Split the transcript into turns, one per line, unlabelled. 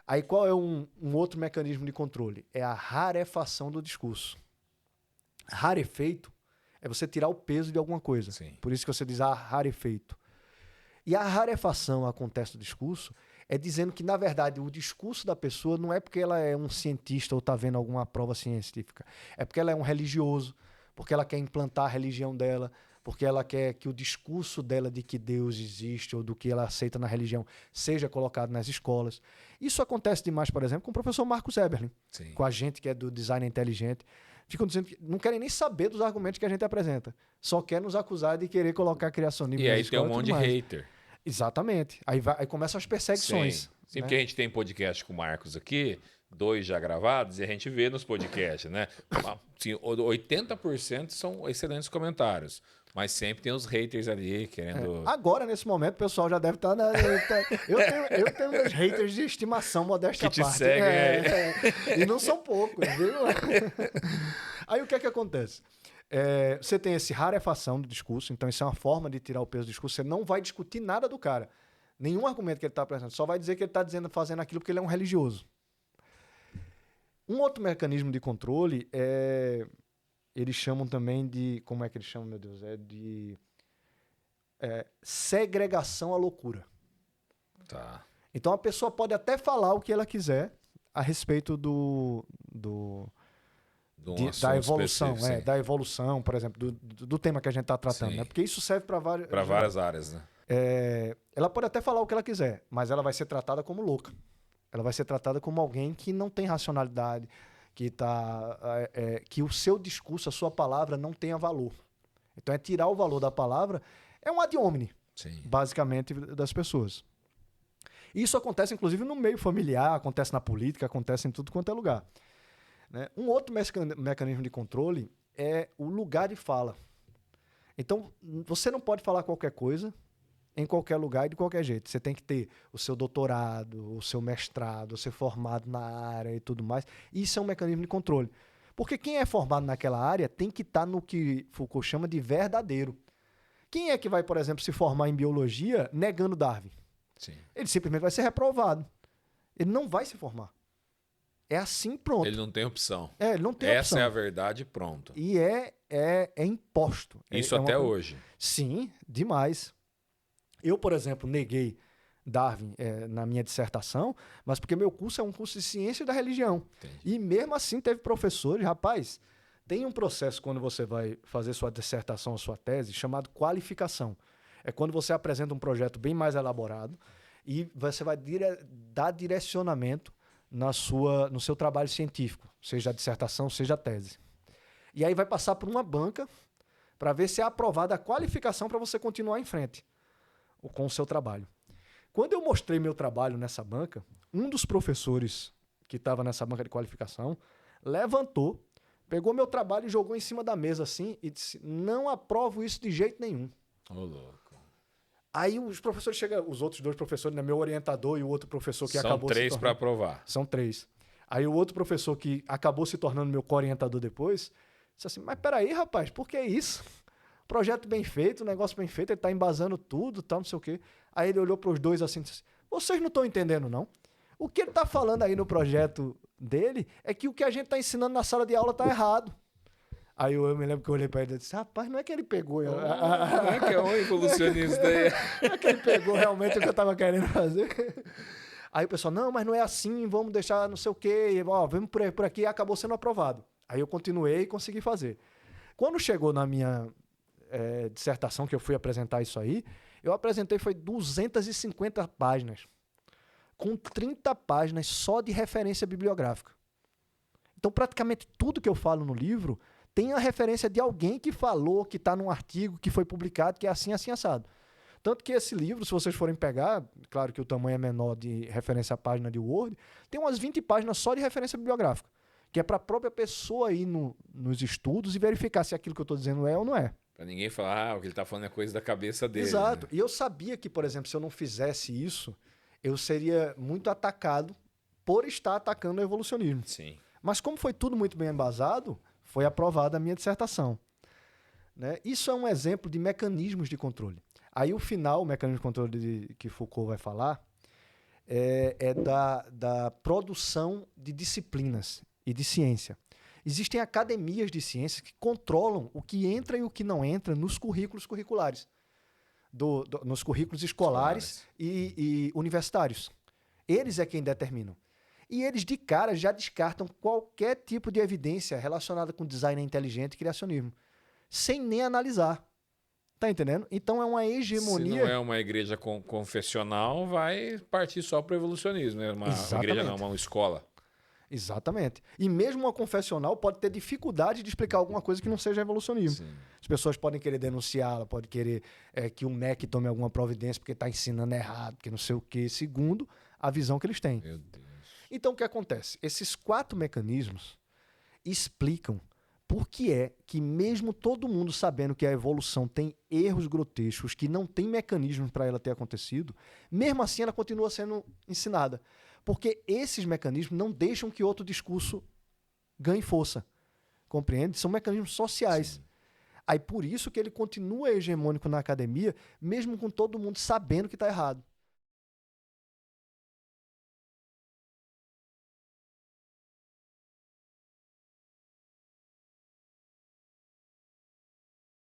Aí qual é um outro mecanismo de controle? É a rarefação do discurso. Rarefeito é você tirar o peso de alguma coisa.
Sim.
Por isso que você diz rarefeito. E a rarefação acontece no discurso é dizendo que, na verdade, o discurso da pessoa não é porque ela é um cientista ou está vendo alguma prova científica. É porque ela é um religioso, porque ela quer implantar a religião dela, porque ela quer que o discurso dela de que Deus existe ou do que ela aceita na religião seja colocado nas escolas. Isso acontece demais, por exemplo, com o professor Marcos Eberlin,
Sim.
com a gente que é do design inteligente. Ficam dizendo que não querem nem saber dos argumentos que a gente apresenta. Só quer nos acusar de querer colocar criacionismo
E
nas
aí tem
escolas
um
e
monte
tudo
de
mais.
hater.
Exatamente. Aí começam as perseguições.
Sim, sim,
né?
porque a gente tem podcast com o Marcos aqui, 2 já gravados, e a gente vê nos podcasts, né? Assim, 80% são excelentes comentários, mas sempre tem os haters ali querendo...
Agora, nesse momento, o pessoal já deve estar... Eu tenho meus haters de estimação, modéstia à
Que te
parte.
seguem aí.
E não são poucos, viu? Aí o que é que acontece? Você tem esse rarefação do discurso, então isso é uma forma de tirar o peso do discurso. Você não vai discutir nada do cara. Nenhum argumento que ele está apresentando. Só vai dizer que ele está fazendo aquilo porque ele é um religioso. Um outro mecanismo de controle eles chamam também de... Como é que eles chamam, meu Deus? Segregação à loucura.
Tá.
Então a pessoa pode até falar o que ela quiser a respeito da evolução, da evolução, por exemplo, do tema que a gente está tratando,
Sim.
né? Porque isso serve para
várias áreas, né?
Ela pode até falar o que ela quiser, mas ela vai ser tratada como louca. Ela vai ser tratada como alguém que não tem racionalidade, que o seu discurso, a sua palavra não tenha valor. Então tirar o valor da palavra é um ad hominem, basicamente, das pessoas. Isso acontece, inclusive, no meio familiar, acontece na política, acontece em tudo quanto é lugar. Né? Um outro mecanismo de controle é o lugar de fala. Então, você não pode falar qualquer coisa em qualquer lugar e de qualquer jeito. Você tem que ter o seu doutorado, o seu mestrado, ser formado na área e tudo mais. Isso é um mecanismo de controle. Porque quem é formado naquela área tem que estar no que Foucault chama de verdadeiro. Quem é que vai, por exemplo, se formar em biologia negando Darwin?
Sim.
Ele simplesmente vai ser reprovado. Ele não vai se formar. É assim, pronto.
Ele não tem opção.
Ele não tem opção.
Essa é a verdade, pronto.
E é imposto.
Isso até hoje.
Sim, demais. Eu, por exemplo, neguei Darwin na minha dissertação, mas porque meu curso é um curso de ciência da religião.
Entendi.
E mesmo assim teve professores, rapaz, tem um processo quando você vai fazer sua dissertação ou sua tese chamado qualificação. É quando você apresenta um projeto bem mais elaborado e você vai dar direcionamento no seu trabalho científico, seja a dissertação, seja a tese. E aí vai passar por uma banca para ver se é aprovada a qualificação para você continuar em frente com o seu trabalho. Quando eu mostrei meu trabalho nessa banca, um dos professores que estava nessa banca de qualificação levantou, pegou meu trabalho e jogou em cima da mesa assim e disse: não aprovo isso de jeito nenhum.
Ô, louco.
Aí os professores chegam, os outros 2 professores, né, meu orientador e o outro professor que
São
acabou
3 para aprovar.
São 3. Aí o outro professor que acabou se tornando meu co-orientador depois, disse assim: mas peraí, rapaz, por que isso? Projeto bem feito, negócio bem feito, ele tá embasando tudo, tal, não sei o quê. Aí ele olhou para os 2 assim e disse: vocês não estão entendendo, não? O que ele tá falando aí no projeto dele é que o que a gente tá ensinando na sala de aula tá errado. Aí eu me lembro que eu olhei para ele e disse: rapaz, não é que ele pegou...
Não é que é um evolucionista aí.
Não é que ele pegou realmente o que eu tava querendo fazer. Aí o pessoal: não, mas não é assim, vamos deixar não sei o quê, vamos por aqui, e acabou sendo aprovado. Aí eu continuei e consegui fazer. Quando chegou na minha dissertação, que eu fui apresentar isso aí, eu apresentei foi 250 páginas, com 30 páginas só de referência bibliográfica. Então praticamente tudo que eu falo no livro tem a referência de alguém que falou, que está num artigo, que foi publicado, que é assim, assim, assado. Tanto que esse livro, se vocês forem pegar, claro que o tamanho é menor de referência à página de Word, tem umas 20 páginas só de referência bibliográfica, que é para a própria pessoa ir nos estudos e verificar se aquilo que eu estou dizendo é ou não é.
Para ninguém falar, o que ele está falando é coisa da cabeça dele.
Exato.
Né?
E eu sabia que, por exemplo, se eu não fizesse isso, eu seria muito atacado por estar atacando o evolucionismo.
Sim.
Mas como foi tudo muito bem embasado, foi aprovada a minha dissertação. Né? Isso é um exemplo de mecanismos de controle. Aí o final, o mecanismo de controle que Foucault vai falar, é da produção de disciplinas e de ciência. Existem academias de ciências que controlam o que entra e o que não entra nos currículos curriculares, nos currículos escolares e universitários. Eles é quem determinam. E eles, de cara, já descartam qualquer tipo de evidência relacionada com design inteligente e criacionismo, sem nem analisar. Tá entendendo? Então é uma hegemonia...
Se não é uma igreja confessional, vai partir só para o evolucionismo. Né? Uma igreja não, uma escola.
Exatamente. E mesmo uma confessional pode ter dificuldade de explicar alguma coisa que não seja evolucionismo.
Sim.
As pessoas podem querer denunciá-la, podem querer que o MEC tome alguma providência porque está ensinando errado, porque não sei o quê, segundo a visão que eles têm.
Meu Deus.
Então o que acontece? Esses 4 mecanismos explicam por que é que mesmo todo mundo sabendo que a evolução tem erros grotescos, que não tem mecanismos para ela ter acontecido, mesmo assim ela continua sendo ensinada. Porque esses mecanismos não deixam que outro discurso ganhe força. Compreende? São mecanismos sociais. Sim. Aí por isso que ele continua hegemônico na academia, mesmo com todo mundo sabendo que está errado.